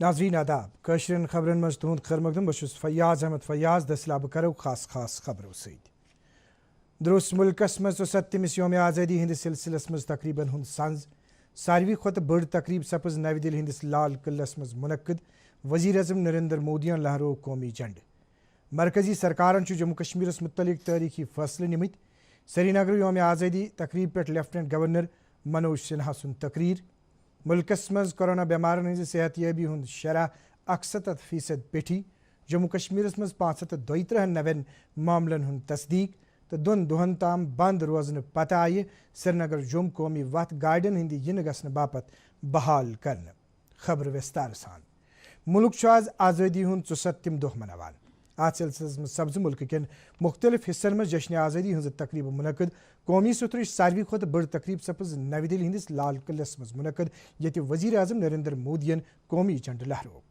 नाजरीन आदाब कशरन खबरन मज तुहद खैर मकदम बशुस फयाज अहमद फयाज दसलाब करो खास खबरों सद दुरुस्त मुल्कस मज सत्तमिस योम आज़ादी हंदिस सिलसिलस मज तकरीबन हुंद संज सारवी खुत बड़ तकरीब सपज नवी दिल्ली हंदिस लाल किलस मज मुनक्कद वज़ीर आज़म नरेंद्र मोदियन लहरो कौमी झंड मरकजी सरकारन जम्मू कश्मीरस मुतलिक तारीखी फैसले निमित श्रीनगर योम आज़ादी तकरीब पे लेफ्टिनेंट गवर्नर मनोज सिन्हा सुन तकरीर मुल्कस मज कोरोना बेमारन हज सेहतयाबी हुंद शरह 68% पेठी जम्मू कश्मीरस मज 532 नवेन मामलन हुंद तस्दीक तो दोन दुहन ताम बंद रोजन पत आय श्रीनगर जुम कौमी वत गाड़न हंद इन गसन बापत बहाल कर खबर विस्तार सान मुल्क आज आज़ादी हुंद 64 दोह मनावान आज सिलसिलस मज सब्ज मुल्क कन मुख्तलिफ हिस्सन में जश्न आज़ादी हज तकरीब मुनक़द कौमी सतरच सारवी खुद बड़ तकरीब सपज नवी दिल्ली हंदिस लाल किलस मज मुनक़द ये वज़ीर आज़म नरेंद्र मोदियन कौमी झंड लहरो।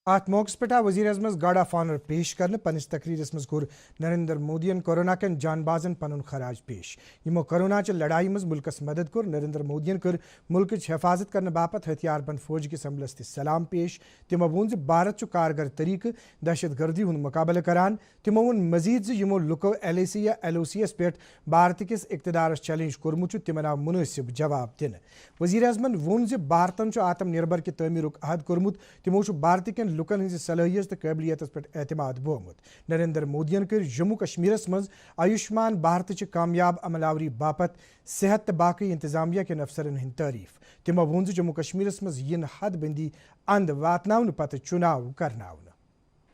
अत मौके पे वज़ीर अज़म गार्ड ऑफ ऑनर पेश कर पनिस तकरीरस मज कोर नरेंद्र मोदियन कोरोना कन जानबाजन पनुन खराज पेश यमो कोरोना च लड़ाई मज मुल्कस मदद कोर नरेंद्र मोदियन कर मुल्क हिफाजत करने बापत हथियार बंद फौज के समलस सलाम पेश तमो वोन भारत चु कारगर तरीक दहशत गर्दी हुंद मुकाबले करान तमो वोन मजीद यमो लुको LAC या LOCS पे भारत किस इक़्तिदारस चैलेंज कोरमुत तिमन आव मुनासिब जवाब दिन वज़ीर अज़मन वोन भारतन आत्मनिर्भर के तमीरुक अहद कोरमुत तमो भारत कन लुकन हज सलाहियत तो काबिलियत पे एतमाद बोमुत नरेंद्र मोदियन कर जम्मू कश्मीरस मज आयुष्मान भारत च कामयाब अमलावरी बापत सेहत बाकी इंतजामिया के अफसरन हंद तारीफ तमो वोन जम्मू कश्मीरस मज यन हदबंदी अंद वातनावन पत चुनाव करनावन।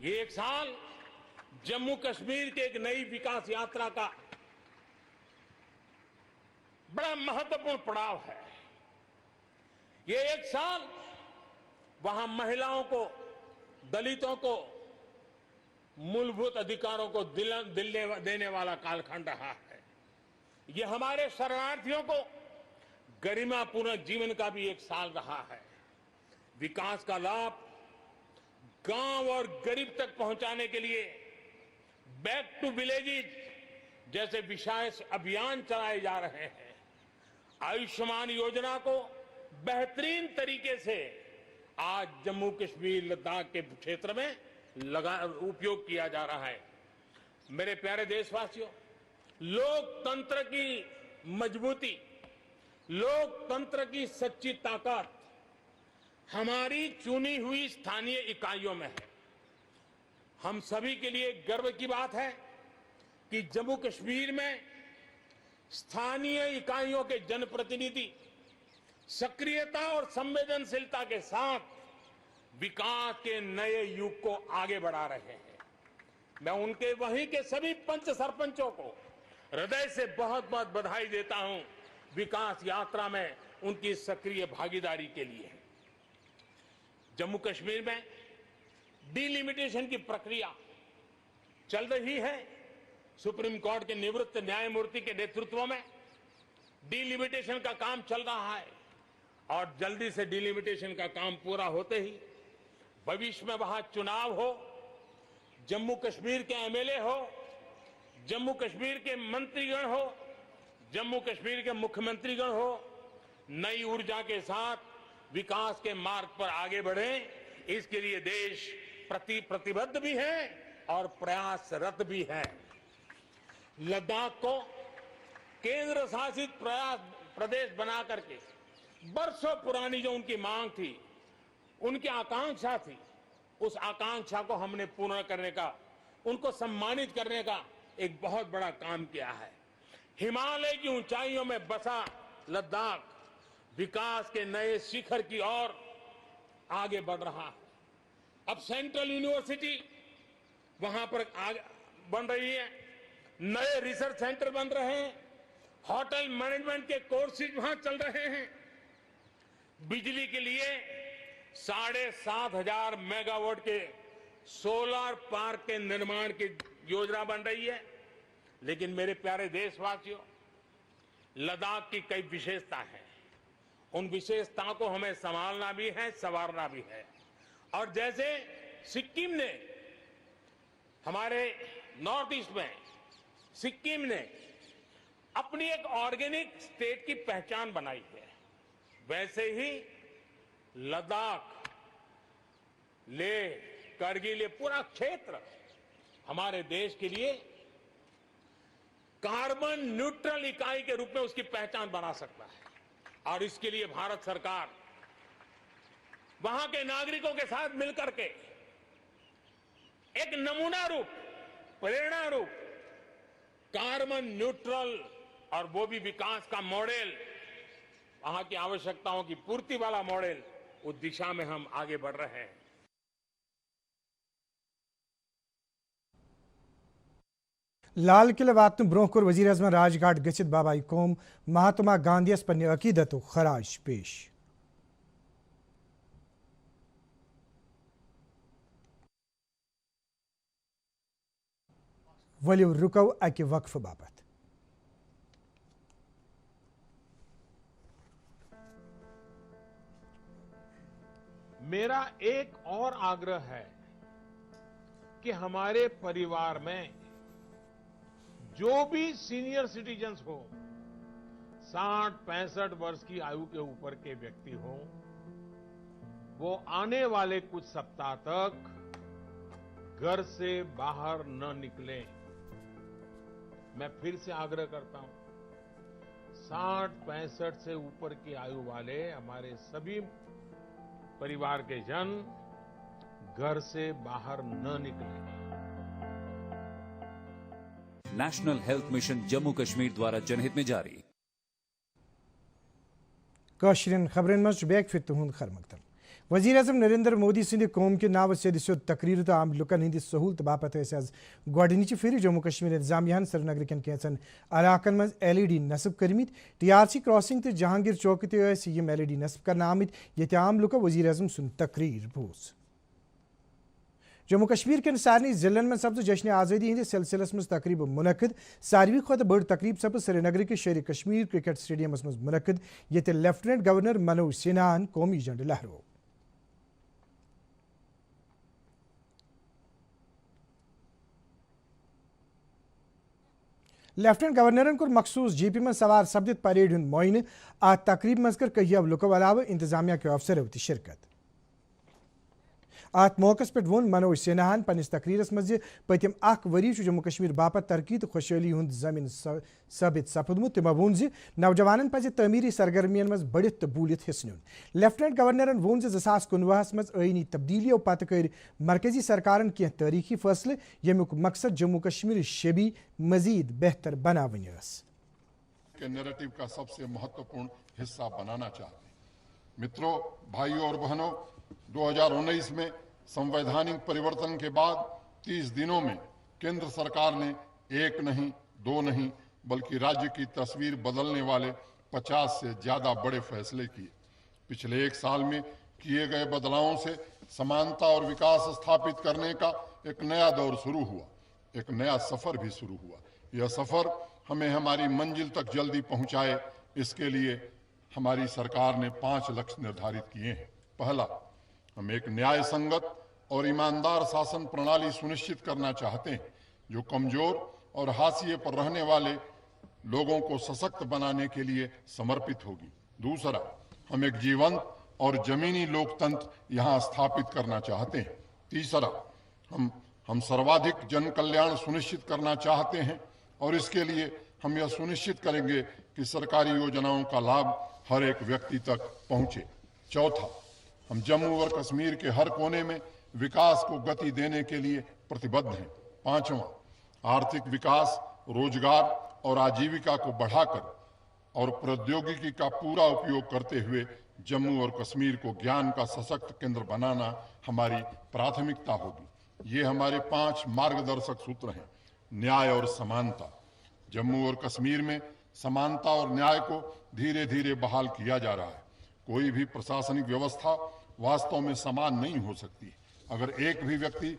ये एक साल जम्मू कश्मीर के एक नई विकास यात्रा का बड़ा महत्वपूर्ण पड़ाव है। ये एक साल वहां महिलाओं को, दलितों को मूलभूत अधिकारों को देने वाला कालखंड रहा है। ये हमारे शरणार्थियों को गरिमापूर्ण जीवन का भी एक साल रहा है। विकास का लाभ गांव और गरीब तक पहुंचाने के लिए बैक टू विलेजेस जैसे विशेष अभियान चलाए जा रहे हैं। आयुष्मान योजना को बेहतरीन तरीके से आज जम्मू कश्मीर लद्दाख के क्षेत्र में उपयोग किया जा रहा है। मेरे प्यारे देशवासियों, लोकतंत्र की मजबूती, लोकतंत्र की सच्ची ताकत हमारी चुनी हुई स्थानीय इकाइयों में है। हम सभी के लिए गर्व की बात है कि जम्मू कश्मीर में स्थानीय इकाइयों के जनप्रतिनिधि सक्रियता और संवेदनशीलता के साथ विकास के नए युग को आगे बढ़ा रहे हैं। मैं उनके वहीं के सभी पंच सरपंचों को हृदय से बहुत बहुत बधाई देता हूं विकास यात्रा में उनकी सक्रिय भागीदारी के लिए। जम्मू कश्मीर में डिलिमिटेशन की प्रक्रिया चल रही है। सुप्रीम कोर्ट के निवृत्त न्यायमूर्ति के नेतृत्व में डिलिमिटेशन का काम चल रहा है और जल्दी से डिलिमिटेशन का काम पूरा होते ही भविष्य में वहां चुनाव हो, जम्मू कश्मीर के MLA हो, जम्मू कश्मीर के मंत्रीगण हो, जम्मू कश्मीर के मुख्यमंत्रीगण हो, नई ऊर्जा के साथ विकास के मार्ग पर आगे बढ़े। इसके लिए देश प्रतिबद्ध भी है और प्रयासरत भी है। लद्दाख को केंद्र शासित प्रदेश बना करके बरसों पुरानी जो उनकी मांग थी, उनकी आकांक्षा थी, उस आकांक्षा को हमने पूर्ण करने का, उनको सम्मानित करने का एक बहुत बड़ा काम किया है। हिमालय की ऊंचाइयों में बसा लद्दाख विकास के नए शिखर की ओर आगे बढ़ रहा है। अब सेंट्रल यूनिवर्सिटी वहां पर बन रही है, नए रिसर्च सेंटर बन रहे हैं, होटल मैनेजमेंट के कोर्सेज वहां चल रहे हैं। बिजली के लिए 7,500 मेगावाट के सोलर पार्क के निर्माण की योजना बन रही है। लेकिन मेरे प्यारे देशवासियों, लद्दाख की कई विशेषता है। उन विशेषताओं को हमें संभालना भी है, संवारना भी है। और जैसे सिक्किम ने, हमारे नॉर्थ ईस्ट में सिक्किम ने अपनी एक ऑर्गेनिक स्टेट की पहचान बनाई है, वैसे ही लद्दाख, लेह, करगिल, ये पूरा क्षेत्र हमारे देश के लिए कार्बन न्यूट्रल इकाई के रूप में उसकी पहचान बना सकता है। और इसके लिए भारत सरकार वहां के नागरिकों के साथ मिलकर के एक नमूना रूप, प्रेरणा रूप कार्बन न्यूट्रल और वो भी विकास का मॉडल, वहां की आवश्यकताओं की पूर्ति वाला मॉडल, उस दिशा में हम आगे बढ़ रहे हैं। लाल किले वातन ब्रोह कोर वजीर आजम राजघाट गच्छित बाबाई कौम महात्मा गांधीयस पन्ने अकीदत खराज पेश। वलियो रुको अकि वक्फ बाबत। मेरा एक और आग्रह है कि हमारे परिवार में जो भी सीनियर सिटीजन्स हो, 60-65 वर्ष की आयु के ऊपर के व्यक्ति हो, वो आने वाले कुछ सप्ताह तक घर से बाहर न निकलें। मैं फिर से आग्रह करता हूं, 60-65 से ऊपर की आयु वाले हमारे सभी परिवार के जन घर से बाहर न निकलें। National health mission Jammu Kashmir द्वारा जनहित में जारी। काशिरन खबरन मज बैक फिर तुहुंद खर मकदम। वजीर आजम नरेंद्र मोदी सिंध कौम के नाव से तकरीर तो आम लुकन हंद सहूलत बापत गोडनिच फिर जम्मू कश्मीर इंतजामिया श्रीनगर कन कैंचन इलाकन मज LED नस्ब करमित। TRC क्रॉसिंग तो जहांगीर चौक तम LED नस्ब कर आमित ये आम लुको वजीर आजम सुन तकरीर बोज। जम्मू कश्मीर के सारे जिलन में सब्ज जश्न आज़ादी हंद सिलसिलस मज तकरीब मुनक़द। सारवी खुद बड़ तकरीब सब्ज श्रीनगर के शेर कश्मीर क्रिकेट स्टेडियमस मज मुनक़द, ये लेफ्टिनेंट गवर्नर मनोज सिन्हान कौमी झंड लहरो। लेफ्टिनेंट गवर्नरन कोर मखसूस जीपी में सवार सपदित परेड हंद मोइन। आ तकरीब मज कर कहिया लुको अलावा इंतजामिया के अफसर शिरकत। अत मौके पे वोन मनोज सिन्हान पन्निस तकरीरस मज पतिम वरी जम्मू कश्मीर बापत तरक्की तो खुशहाली हुंद जमीन साबित सपदमुत। तमो वोन नौजवानन पज तमीरी सरगर्मियन मज बढ़ित तो बूलित हिस्स नुन। लेफ्टिनेंट गवर्नरन वोन 2019 मज आईनी तब्दीलियों पत कर मरकजी सरकारन कह तारीखी फैसले यमुक मकसद जम्मू कश्मीर शबी मजीद बेहतर बनावन के नैरेटिव का सबसे महत्वपूर्ण हिस्सा बनाना चाहते हैं। मित्रों, भाइयों और बहनों, 2019 में संवैधानिक परिवर्तन के बाद 30 दिनों में केंद्र सरकार ने एक नहीं, दो नहीं, बल्कि राज्य की तस्वीर बदलने वाले 50 से ज्यादा बड़े फैसले किए। पिछले एक साल में किए गए बदलावों से समानता और विकास स्थापित करने का एक नया दौर शुरू हुआ, एक नया सफर भी शुरू हुआ। यह सफर हमें हमारी मंजिल तक जल्दी पहुंचाए, इसके लिए हमारी सरकार ने 5 लक्ष्य निर्धारित किए हैं। पहला, हम एक न्याय संगत और ईमानदार शासन प्रणाली सुनिश्चित करना चाहते हैं जो कमजोर और हाशिए पर रहने वाले लोगों को सशक्त बनाने के लिए समर्पित होगी। दूसरा, हम एक जीवंत और जमीनी लोकतंत्र यहां स्थापित करना चाहते हैं। तीसरा, हम सर्वाधिक जन कल्याण सुनिश्चित करना चाहते हैं और इसके लिए हम यह सुनिश्चित करेंगे कि सरकारी योजनाओं का लाभ हर एक व्यक्ति तक पहुंचे। चौथा, हम जम्मू और कश्मीर के हर कोने में विकास को गति देने के लिए प्रतिबद्ध हैं। पांचवां, आर्थिक विकास, रोजगार और आजीविका को बढ़ाकर और प्रौद्योगिकी का पूरा उपयोग करते हुए जम्मू और कश्मीर को ज्ञान का सशक्त केंद्र बनाना हमारी प्राथमिकता होगी। ये हमारे 5 मार्गदर्शक सूत्र हैं। न्याय और समानता। जम्मू और कश्मीर में समानता और न्याय को धीरे धीरे बहाल किया जा रहा है। कोई भी प्रशासनिक व्यवस्था वास्तव में समान नहीं हो सकती अगर एक भी व्यक्ति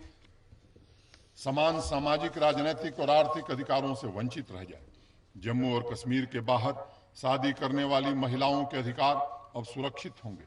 समान सामाजिक, राजनीतिक और आर्थिक अधिकारों से वंचित रह जाए। जम्मू और कश्मीर के बाहर शादी करने वाली महिलाओं के अधिकार अब सुरक्षित होंगे।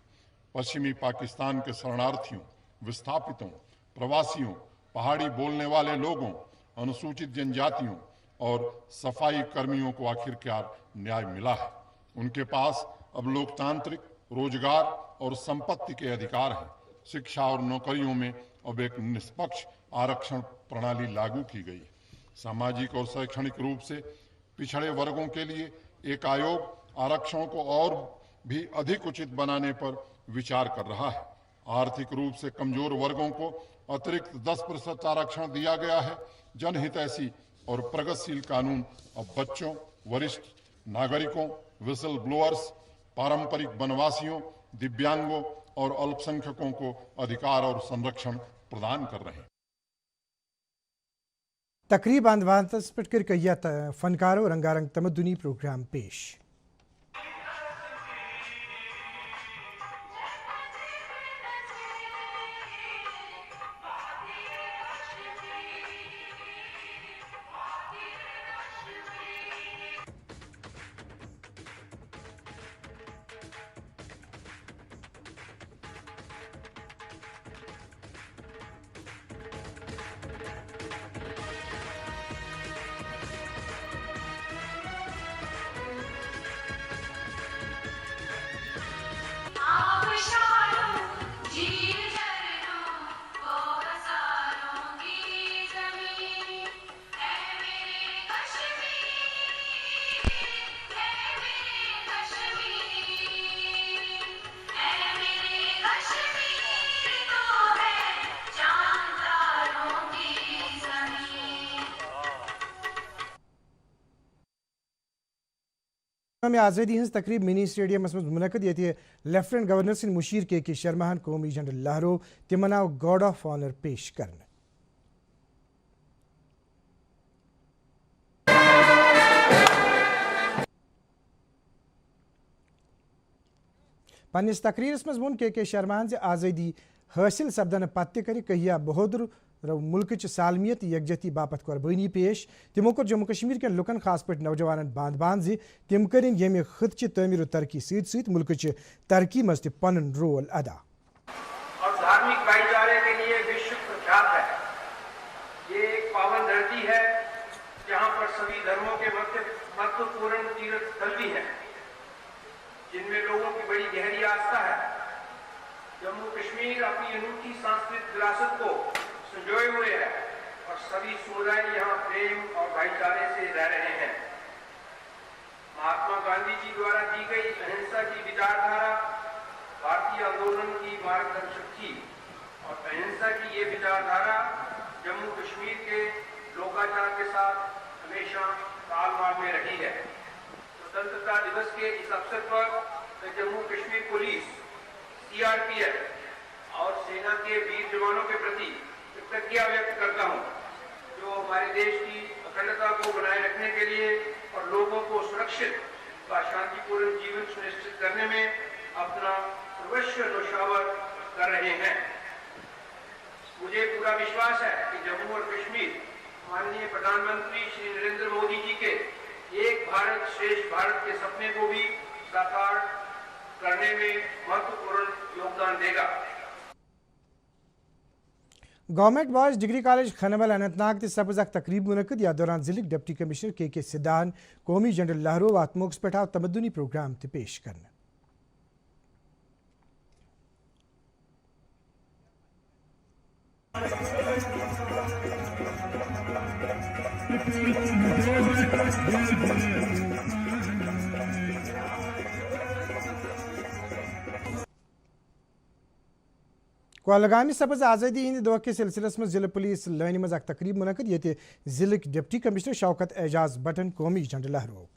पश्चिमी पाकिस्तान के शरणार्थियों, विस्थापितों, प्रवासियों, पहाड़ी बोलने वाले लोगों, अनुसूचित जनजातियों और सफाई कर्मियों को आखिरकार न्याय मिला है। उनके पास अब लोकतांत्रिक, रोजगार और संपत्ति के अधिकार हैं। शिक्षा और नौकरियों में अब एक निष्पक्ष आरक्षण प्रणाली लागू की गई है। सामाजिक और शैक्षणिक रूप से पिछड़े वर्गों के लिए एक आयोग आरक्षणों को और भी अधिक उचित बनाने पर विचार कर रहा है। आर्थिक रूप से कमजोर वर्गों को अतिरिक्त 10% आरक्षण दिया गया है। जनहितैषी और प्रगतिशील कानून अब बच्चों, वरिष्ठ नागरिकों, विसल ब्लोअर्स, पारंपरिक वनवासियों, दिव्यांगों और अल्पसंख्यकों को अधिकार और संरक्षण प्रदान कर रहे हैं। तकरीब अंदवांतस पर किया फनकारों रंगारंग तमद्दुनी प्रोग्राम पेश। में आज़ादी हज तकरीब मिनी स्टेडियम मुनक़द ये लेफ्टिनेंट गवर्नर सिंह मुशीर के शर्मा कौमी जनरल लहरो तिमन आव गार्ड ऑफ ऑनर पेश कर। पन्निस तकरीरस मज वोन के शर्मा से आज़ादी हासिल सपदन पत्त कर कहिया बहादुर मुल्क सालमियत यकजहती बापत कुर्बानी पेश। तिमो कोर जम्मू कश्मीर के लुकन खास पे नौजवान बांध बांध तिम कर यम खितच तमीर तरक्की सत मुल्क तरक्की मज पन रोल अदा। और धार्मिक भाईचारे के लिए विश्व प्रख्यात है। ये एक पावन धरती है जहाँ पर सभी धर्मों के महत्वपूर्ण तीर्थ स्थल भी है, जिनमें लोगों की बड़ी गहरी आस्था है। जम्मू कश्मीर अपनी अनूठी सांस्कृतिक विरासत को संजोए हुए है और सभी समुदाय यहाँ प्रेम और भाईचारे से रह रहे हैं। महात्मा गांधी जी द्वारा दी गई अहिंसा की विचारधारा भारतीय आंदोलन की मार्गदर्शक थी और अहिंसा की ये विचारधारा जम्मू कश्मीर के लोकाचार के साथ हमेशा तालमेल में रही है। स्वतंत्रता दिवस के इस अवसर पर मैं जम्मू कश्मीर पुलिस, सीआरपीएफ और सेना के वीर जवानों के प्रति कृतज्ञता व्यक्त करता हूं, जो हमारे देश की अखंडता को बनाए रखने के लिए और लोगों को सुरक्षित व शांतिपूर्ण जीवन सुनिश्चित करने में अपना सर्वस्व न्यौछावर कर रहे हैं। मुझे पूरा विश्वास है कि जम्मू और कश्मीर माननीय प्रधानमंत्री श्री नरेंद्र मोदी जी के एक भारत श्रेष्ठ भारत के सपने को भी साकार करने में महत्वपूर्ण योगदान देगा। Government boys degree college Khanabal Anantnag सपज तकरीब मुनक़द या दौरान जिले डिप्टी कमिश्नर के सिद्धान कौमी जनरल लहरो वात मौक़ पे तमद्दुनी प्रोग्राम पेश करना। कोलगामी सपज आज़ादी हिंद दह के सिलसिलस में जिले पुलिस लाइन में तकरीब मुनक़द ये जिले डिप्टी कमिश्नर शौकत एजाज बटन कौमी झंडा लहरो।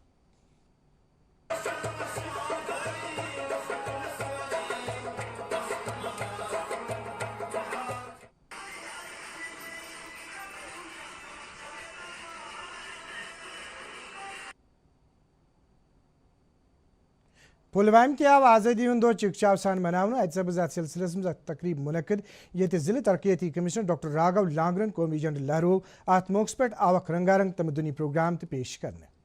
पुलवाम के आव आज़ादी हुंद दह चिकचाव सान मनावन अत सपज अत सिलसिलस में तकरीब मुनक़द ये जिले तरक्याती कमिश्नर डॉक्टर राघव लांगरन कौमी झंडा लहरो। अत मौके पर आवक रंगारंग तमदनी प्रोग्राम पेश करने।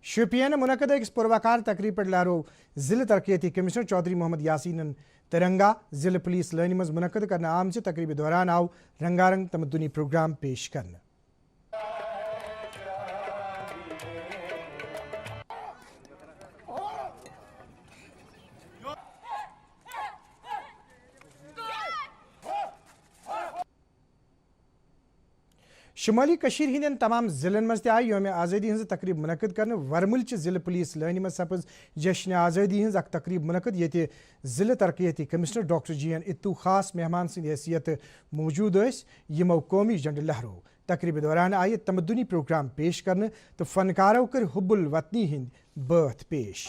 शोपियान मुनक़द अकिस पुरवकार तकरीब पर लारो जिले तरक्याती कमिश्नर चौधरी मोहम्मद यासीन तिरंगा जिले पुलिस लाइन में मुनक़द करने आम से तकरीब दौरान आओ रंगारंग तमदनी प्रोग्राम पेश करने। शुमाली कशीर हिंदन तमाम जिलन मज आय योम आज़ादी हज तकरीब मुनक़द करने। वरमुल जिले पुलिस लाइन में सपज जश्न आज़ादी हज तकरीब मुनक़द ये जिले तरक्याती कमिश्नर डॉक्टर GN इत्तू खास मेहमान सद हैसियत मौजूद यमो कौमी झंडा लहरो। तकरीब दौरान आय तमदनी प्रोग्राम पेश करने तो फनकारों कर हुब्बुल वतनी हिंद बात पेश।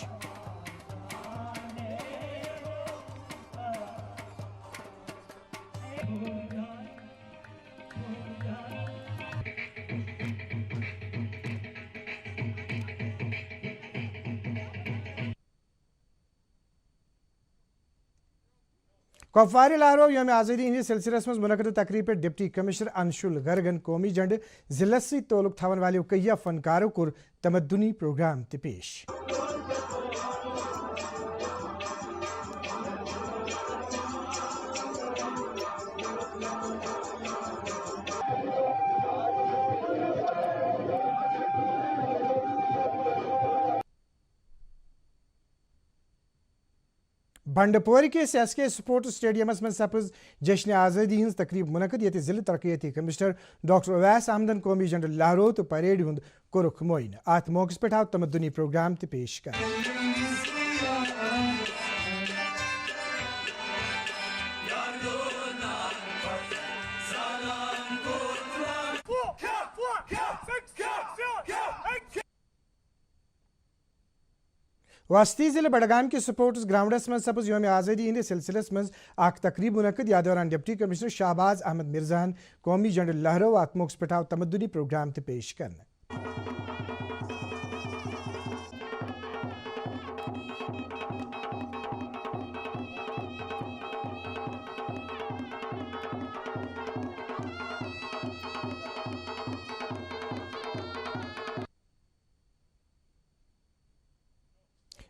कुपवार लारो योम आज़ादी हंदिस सिलसिलस मज मुनक़द तकरीब पर डिप्टी कमिश्नर अंशुल गर्गन कौमी झंड जिलस सत ताल्लुक थवन वाले कहिया फनकारों कोर तमदनी प्रोग्राम पेश। बंडपोर के SK स्पोर्ट्स स्टेडियमस में सपज जश्न आज़ादी हज तकरीब मुनक़द ये जिले तरक्याती कमिश्नर डॉक्टर उवैस अहमदन कौमी झंडा लहरो तो परेड हुंद कोरुख मोइन। अत मौके पर आओ तमदनी प्रोग्राम पेश कर। वस्ती जिले बडगाम के स्पोर्ट्स ग्राउंडस में सपज योम आज़ादी हंदिस सिलसिलस में तकरीब मुनक़द या दौरान डिप्टी कमिश्नर शाहबाज अहमद मिर्जान कौमी झंडा लहरो। अत मौके पर आओ तमदनी प्रोग्राम पेश करने।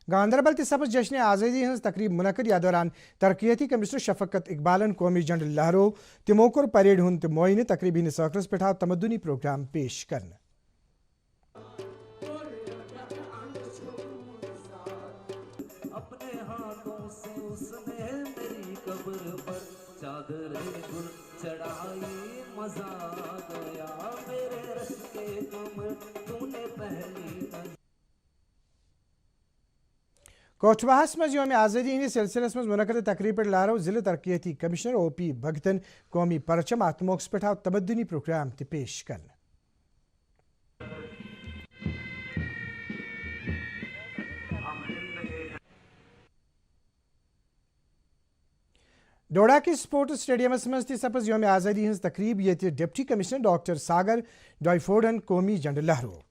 गांधरबल सपज जश्न आज़ादी हज तकरीब मुनक़द या दौरान तरक्याती कमिश्नर शफकत इकबालन कौमी झंडा लहरो तमो कोर परेड हुंद मोइन। तकरीब हंदिस सौकरस पे आओ तमदनी प्रोग्राम पेश करने। कोटवाहस में योम आज़ादी हंदिस सिलसिलस में मुनक़द तकरीब पर लारो जिले तरक्याती कमिश्नर OP भगतन कौमी परचम। अत मौके पर आओ तमदनी प्रोग्राम पेश करने। डोडा के स्पोर्ट्स स्टेडियमस में सपज योम आज़ादी हज तकरीब ये डिप्टी कमिश्नर डॉक्टर सागर डॉयफोर्डन कौमी झंडा लहरो।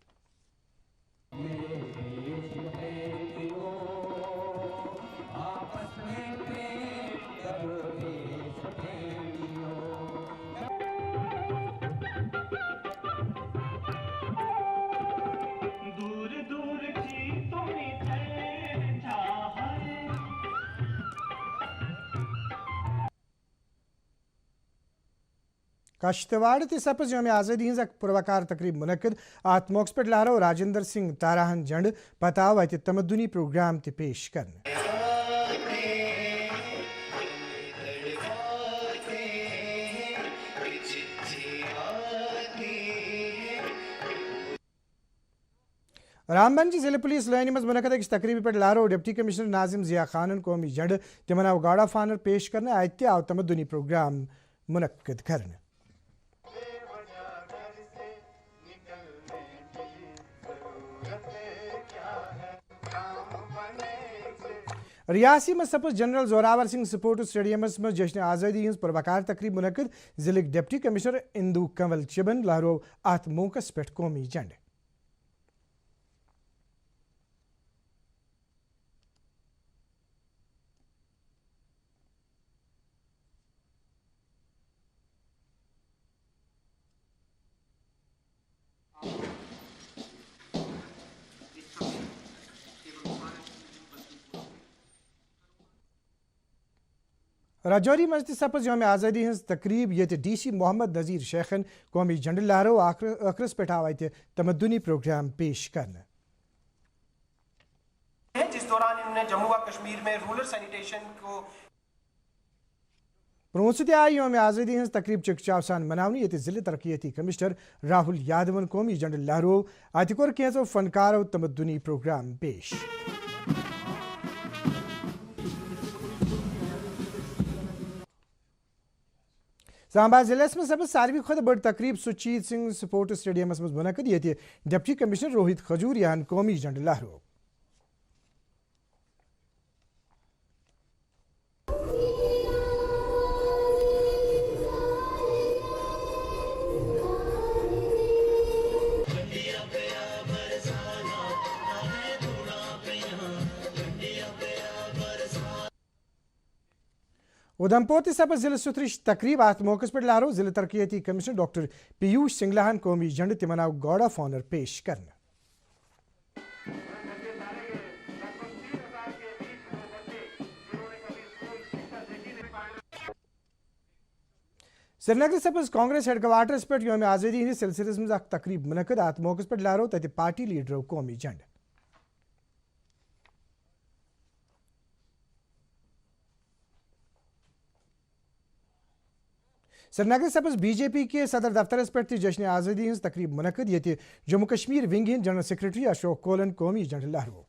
कश्तवाड़ ते सपज योम आज़ादी हज पुरवकार तकरीब मुनक़द अत मौके पे लहरो राजेंद्र सिंह ताराहन झंड पताव अत तमद्दुनी प्रोग्राम ते पेश करने। रामबन जिले पुलिस लाइन मज मुनक़द अकिस तकरीब पे लहरो डिप्टी कमिश्नर नाजिम जिया खान कौमी झंड तिमन आव गार्ड ऑफ ऑनर पेश करने अत आव तमद्दुनी प्रोग्राम मुनक़द करने। रियासी में सपज general Zorawar Singh sports stadium में जश्न आज़ादी हज पुरवकार तकरीब मुनक़द जिले डिप्टी कमिश्नर इंदू कंवल चिबन लहरो अत मौके पे कौमी झंड। राजौरी मस्जिद सपज योम आज़ादी हज तकरीब ये DC मोहम्मद नज़ीर शेखन कौमी झंड लहरो आखरस पे आव तमद्दुनी प्रोग्राम पेश करने। जिस दौरान इन्होंने जम्मू व कश्मीर में रूरल सैनिटेशन को प्रोंसत आई योम आज़ादी हज तकरीब चकचावसान मनावनी ये जिले तरक्याती कमिश्नर राहुल यादवन कौमी झंड लहरो अत कोर कैंसो फनकारो तमद्दुनी प्रोग्राम पेश। सांबा जिले में सब सारवी खुद बड़ तकरीब सुचीत सिंह स्पोर्ट्स स्टेडियम मज मुनक़द ये डिप्टी कमिश्नर रोहित खजूरियान कौमी झंड लहरो। उधमपुर ते सपज जिले सुथरिश तकरीब अत मौके पर लहरो जिले तरक्याती कमिश्नर डॉक्टर पीयूष सिंगलाहन कौमी झंड तिमन आव गार्ड ऑफ ऑनर पेश करने। श्रीनगर सपज कांग्रेस हेडक्वार्टर्स पे योम आज़ादी हंदिस सिलसिलस मज तकरीब मुनक़द अत मौके पर लहरो तत पार्टी लीडरो कौमी झंड। श्रीनगर सपज BJP के सदर दफ्तर पे जश्न आज़ादी हज तकरीब मुनक़द ये Jammu Kashmir wing Hind general secretary Ashok colon कौमी झंड लहरो।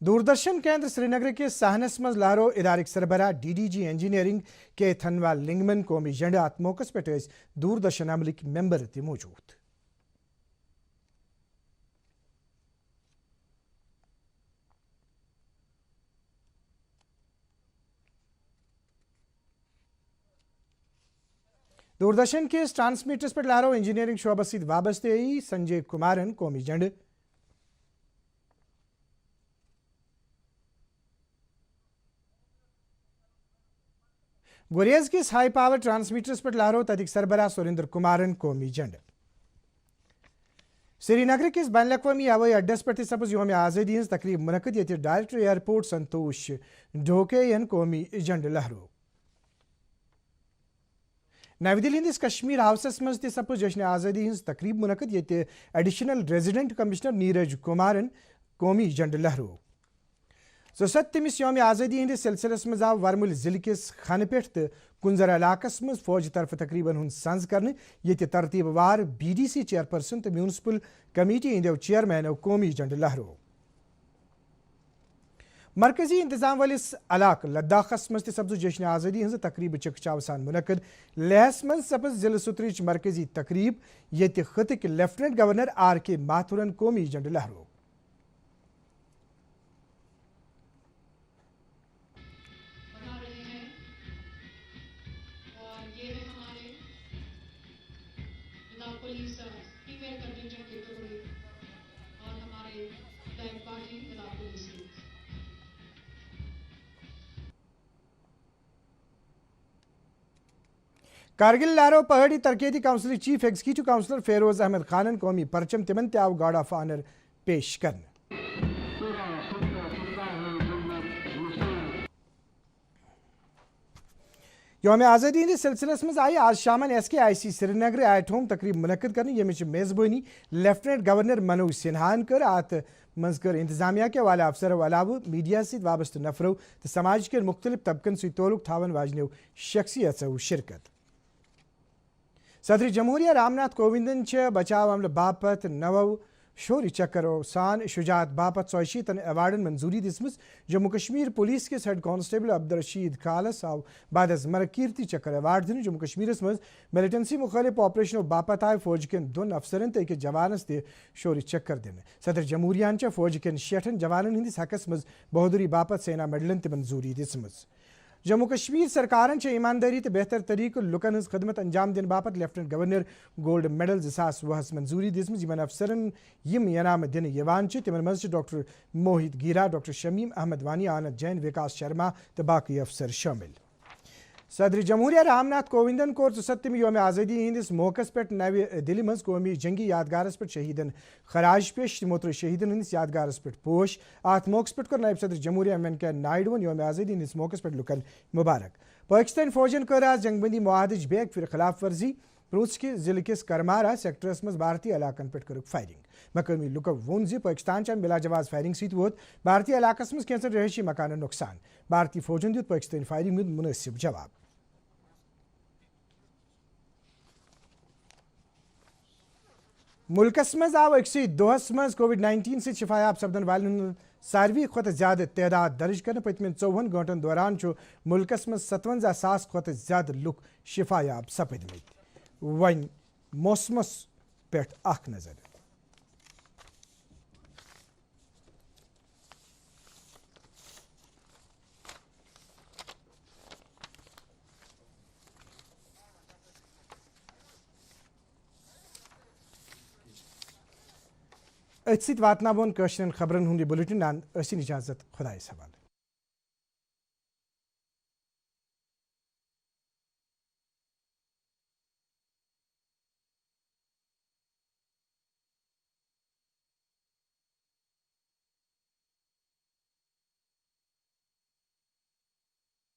दूरदर्शन केंद्र श्रीनगर के सहनस मज लहरो इदारिक सरबरा DDG इंजीनियरिंग के थनवाल लिंगमन कौमी झंड अत मौके पे दूरदर्शन अमलिक मेंबर ते मौजूद। दूरदर्शन के ट्रांसमीटर्स पर लहरो इंजीनियरिंग शोबा से वाबस्ते संजय कुमारन कौमी झंड। गुरेज के हाई पावर ट्रांसमीटर्स पर लहरो तदिक सरबरा सुरेंद्र कुमारन कौमी झंड। श्रीनगर के बैन अवी हवाई अड्डस पे सपज योम आज़ादी हज तकरीब मुनक़द ये डायरेक्टर एयरपोर्ट संतोष ढोकेयन कौमी झंड लहरो। नवी दिल्ली हंदिस कश्मीर हाउसस मज ते सपज जश्न आज़ादी हज तकरीब मुनक़द ये additional resident commissioner Neeraj Kumaran कौमी झंड लहरो। 67 योम आज़ादी हंदिस सिलसिलस मज आव वरमुल जिले किस खन पे तो कुंजर इलाकस मज फौज तरफ तकरीबन हूं संज करने ये तरतीब वार BDC चेयरपर्सन तो म्यूनसिपल कमेटी हंदो चेयरमैनो कौमी झंड लहरो। मरकजी इंतजाम वालिस इलाक लद्दाखस मज सपज जश्न आज़ादी हज तकरीब चकचावसान मुनक़द लेहस मज सपज जिले सुतरिच मरकजी तकरीब ये खितक लेफ्टिनेंट गवर्नर RK माथुरन कौमी झंड लहरो। कारगिल लहरो पहाड़ी तरक्याती council chief executive councillor Feroz Ahmed खानन कौमी परचम तिमन आव गार्ड ऑफ ऑनर पेश करने। योम आज़ादी हंदिस सिलसिलस मज आई आज शाम SKIC श्रीनगर एट होम तकरीब मुनक़द कर यमिच मेज़बानी लेफ्टिनेंट गवर्नर मनोज सिन्हान कर अत मज कर इंतजामिया के वाले अफसरों अलावा मीडिया सत वाबस्त नफरों तो समाज के मुख्तलिफ तबकन सत ताल्लुक थावन वाजनो शख्सियतों शिरकत। सदर जमहूरिया रामनाथ कोविंदन बचाव अमल बापत नवो शोरी चक्करों सान शुजात बापत 100 अवार्डन मंजूरी दिसम। जम्मू कश्मीर पुलिस के हेड कांस्टेबल अब्दुल रशीद खालस आव बाद मरक कीर्ति चक्कर अवार्ड दिन। जम्मू कश्मीर मज मिलिटेंसी मुखालिफ ऑपरेशन बापत आय फौज के 2 अफसरन तो अकिस जवानस तह शोरी चक्कर दिन। सदर जमहूरियान फौज के 60 जवानन हंदिस हकस मज बहादुरी बापत सेना मेडलन तह मंजूरी दिसम। जम्मू कश्मीर सरकारन ईमानदारी तो बेहतर तरीक लुकन हज खदमत अंजाम दिन बापत लेफ्टिनेंट गवर्नर गोल्ड मेडल 2020 मंजूरी दिसम। यमन अफसरन यम इनाम दिन यवान तिमन मज डॉक्टर मोहित गीरा, डॉक्टर शमीम अहमद वानी, आनंद जैन, विकास शर्मा तो बाकी अफसर शामिल। सदर जमहूरिया रामनाथ कोविंदन कोर 74 योम आज़ादी हंदिस मौकस पे नव दिल्ली मज कौमी जंगी यादगारस पे शहीदन खराज पेश मोतर शहीदन हंदिस यादगारस पे पोश। अत मौकस पे कर नायब सदर जमहूरिया वेंकैया नायडून योम आज़ादी हंदिस मौकस पे लुकन मुबारक। पाकिस्तान फौजन कर आज जंगबंदी मुआहदज बेग फिर खिलाफ वर्जी। पुंछ के जिले किस करमारा सेक्टरस मज भारतीय इलाकन पे कर फायरिंग। मकामी लुको वोन जि पाकिस्तान चान बिला जवाज फायरिंग सत वोत भारतीय इलाकस मज कैंसर रहायशी मकान नुकसान। भारतीय फौजन दित पाकिस्तानी फायरिंग मुनासिब जवाब। मुल्कस मज आव अक्सि दोहस मज कोविड-19 से शिफायाब सपदन वालन सारवी खुत ज्यादा तादाद दर्ज कर पतमिन 54 घंटन दौरान मुल्कस मज 57,000 खुत ज्यादा लुक शिफायाब सपदमित। वन मौसमस पे अख नजर। अत वातनावन खबरन हुंद बुलेटिन इजाजत खुदाइस हवाले।